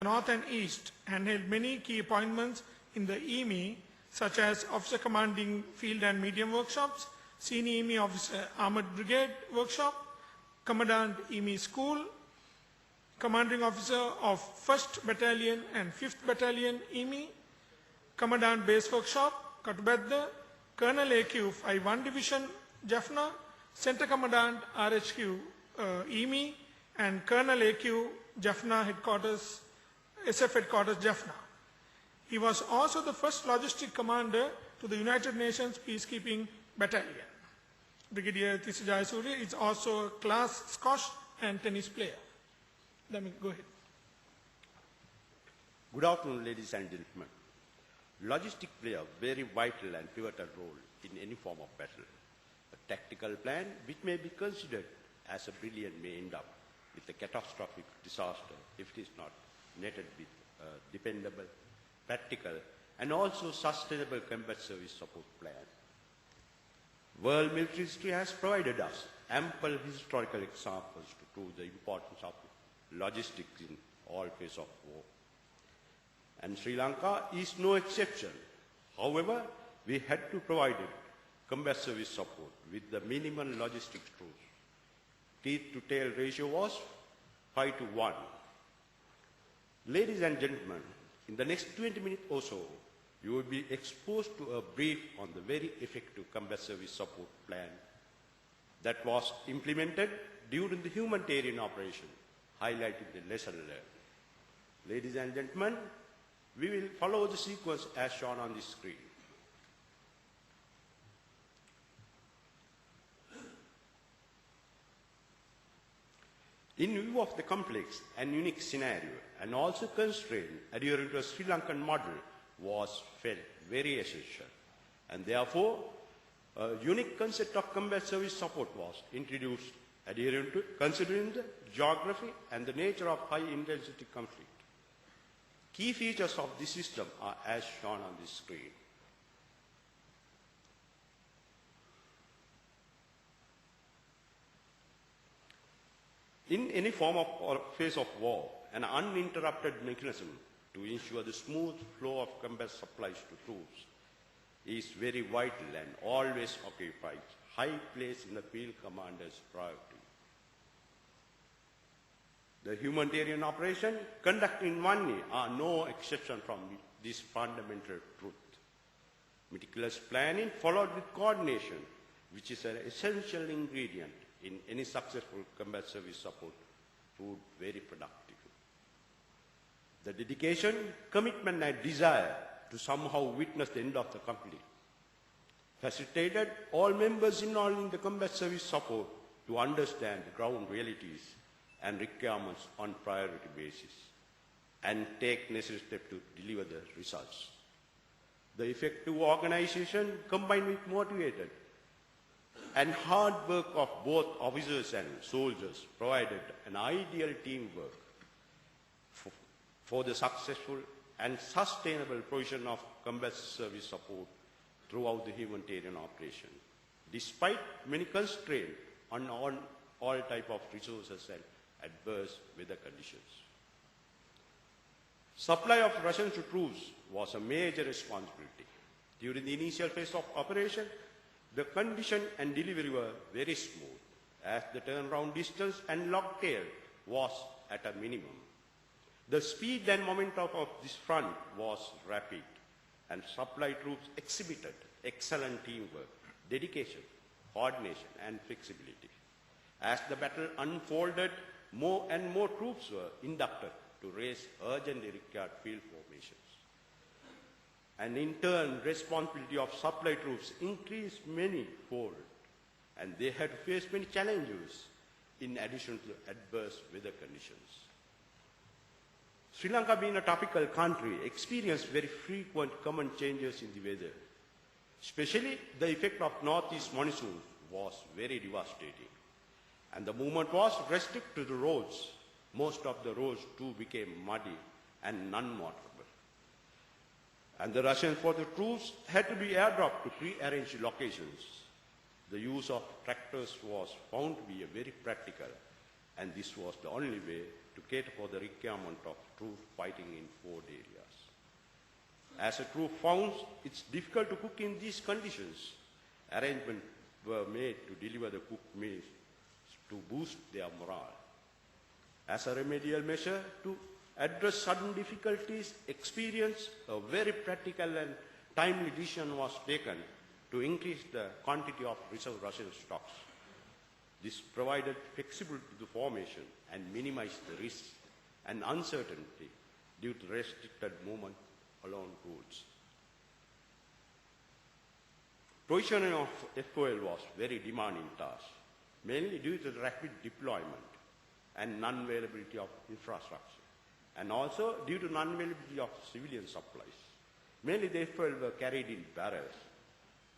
North and East and held many key appointments in the EME, such as Officer Commanding Field and Medium Workshops, Senior EME Officer Armored Brigade Workshop, Commandant EME School, Commanding Officer of 1st Battalion and 5th Battalion EME, Commandant Base Workshop, Katubedda, Colonel AQ 51 Division, Jaffna, Center Commandant RHQ EME, and Colonel AQ Jaffna Headquarters, SF Headquarters Jaffna. He was also the first logistic commander to the United Nations Peacekeeping Battalion. Brigadier Tisa Jayasuriya is also a class squash and tennis player. Let me go ahead. Good afternoon, ladies and gentlemen. Logistics play a very vital and pivotal role in any form of battle. A tactical plan which may be considered as a brilliant may end up with a catastrophic disaster if it is not netted with a dependable, practical, and also sustainable combat service support plan. World military history has provided us ample historical examples to prove the importance of logistics in all phases of war. And Sri Lanka is no exception. However, we had to provide combat service support with the minimum logistics tools. Teeth-to-tail ratio was 5:1. Ladies and gentlemen, in the next 20 minutes or so, you will be exposed to a brief on the very effective combat service support plan that was implemented during the humanitarian operation, highlighting the lesson learned. Ladies and gentlemen, we will follow the sequence as shown on the screen. In view of the complex and unique scenario, and also constraint adhering to a Sri Lankan model was felt very essential. And therefore, a unique concept of combat service support was introduced adhering to, considering the geography and the nature of high-intensity conflict. Key features of this system are as shown on the screen. In any form of or phase of war, an uninterrupted mechanism to ensure the smooth flow of combat supplies to troops is very vital and always occupies high place in the field commander's priority. The humanitarian operation conducted in one year are no exception from this fundamental truth. Meticulous planning followed with coordination, which is an essential ingredient in any successful combat service support, proved very productive. The dedication, commitment, and desire to somehow witness the end of the conflict facilitated all members involved in the combat service support to understand the ground realities and requirements on priority basis and take necessary steps to deliver the results. The effective organization combined with motivated and hard work of both officers and soldiers provided an ideal teamwork for the successful and sustainable provision of combat service support throughout the humanitarian operation, despite many constraints on all types of resources and adverse weather conditions. Supply of rations to troops was a major responsibility. During the initial phase of operation, the condition and delivery were very smooth, as the turnaround distance and log tail was at a minimum. The speed and momentum of this front was rapid, and supply troops exhibited excellent teamwork, dedication, coordination, and flexibility. As the battle unfolded, more and more troops were inducted to raise urgently required field formations. And in turn, responsibility of supply troops increased many-fold, and they had to face many challenges in addition to adverse weather conditions. Sri Lanka, being a tropical country, experienced very frequent common changes in the weather. Especially the effect of northeast monsoon was very devastating, and the movement was restricted to the roads. Most of the roads too became muddy and non-motorable. And the rations for the troops had to be airdropped to pre-arranged locations. The use of tractors was found to be very practical, and this was the only way to to cater for the requirement of troops fighting in 4 areas. As a troop found it's difficult to cook in these conditions, arrangements were made to deliver the cooked meals to boost their morale. As a remedial measure to address sudden difficulties experienced, a very practical and timely decision was taken to increase the quantity of reserve ration stocks. This provided flexibility to the formation and minimized the risk and uncertainty due to restricted movement along routes. Provisioning of FOL was very demanding task, mainly due to the rapid deployment and non-availability of infrastructure, and also due to non-availability of civilian supplies. Mainly the FOL were carried in barrels.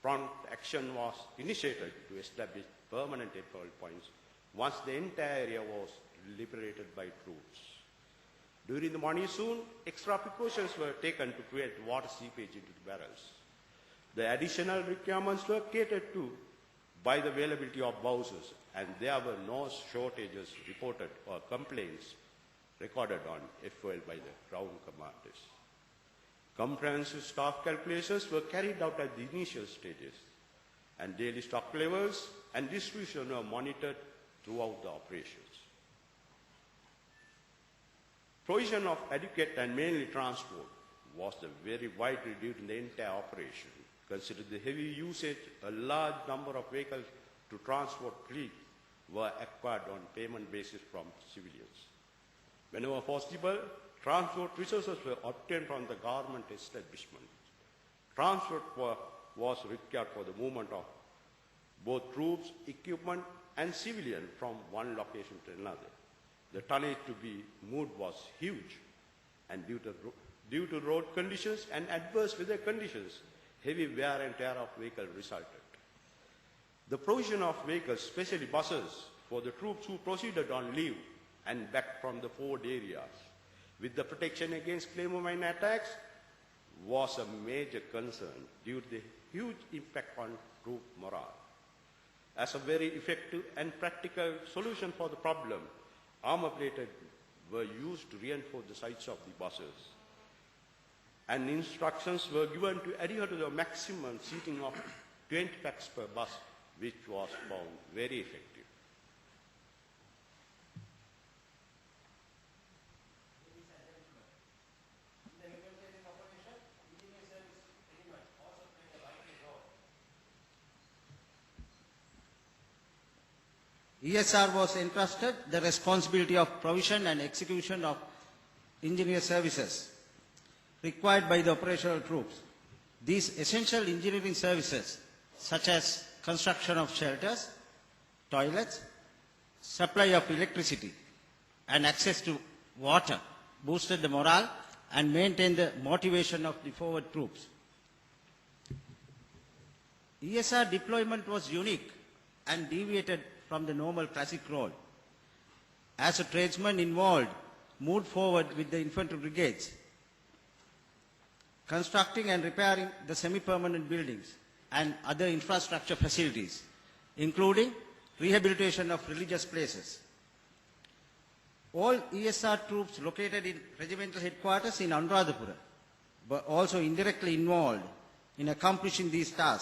Prompt action was initiated to establish permanent FOL points once the entire area was liberated by troops. During the monsoon, extra precautions were taken to create water seepage into the barrels. The additional requirements were catered to by the availability of Bowsers, and there were no shortages reported or complaints recorded on FOL by the ground commanders. Comprehensive staff calculations were carried out at the initial stages, and daily stock levels and distribution were monitored throughout the operations. Provision of adequate and mainly transport was very widely during the entire operation. Considering the heavy usage, a large number of vehicles to transport fleet were acquired on payment basis from civilians. Whenever possible, transport resources were obtained from the government establishment. Transport was required for the movement of both troops, equipment, and civilian from one location to another. The tonnage to be moved was huge, and due to road conditions and adverse weather conditions, heavy wear and tear of vehicles resulted. The provision of vehicles, especially buses, for the troops who proceeded on leave and back from the 4 areas, with the protection against claymore mine attacks, was a major concern due to the huge impact on troop morale. As a very effective and practical solution for the problem, armor plated were used to reinforce the sides of the buses, and instructions were given to adhere to the maximum seating of 20 packs per bus, which was found very effective. ESR was entrusted the responsibility of provision and execution of engineer services required by the operational troops. These essential engineering services, such as construction of shelters, toilets, supply of electricity, and access to water, boosted the morale and maintained the motivation of the forward troops. ESR deployment was unique and deviated from the normal classic role. As a tradesman involved moved forward with the infantry brigades, constructing and repairing the semi-permanent buildings and other infrastructure facilities, including rehabilitation of religious places. All ESR troops located in regimental headquarters in Anuradhapura were also indirectly involved in accomplishing these tasks.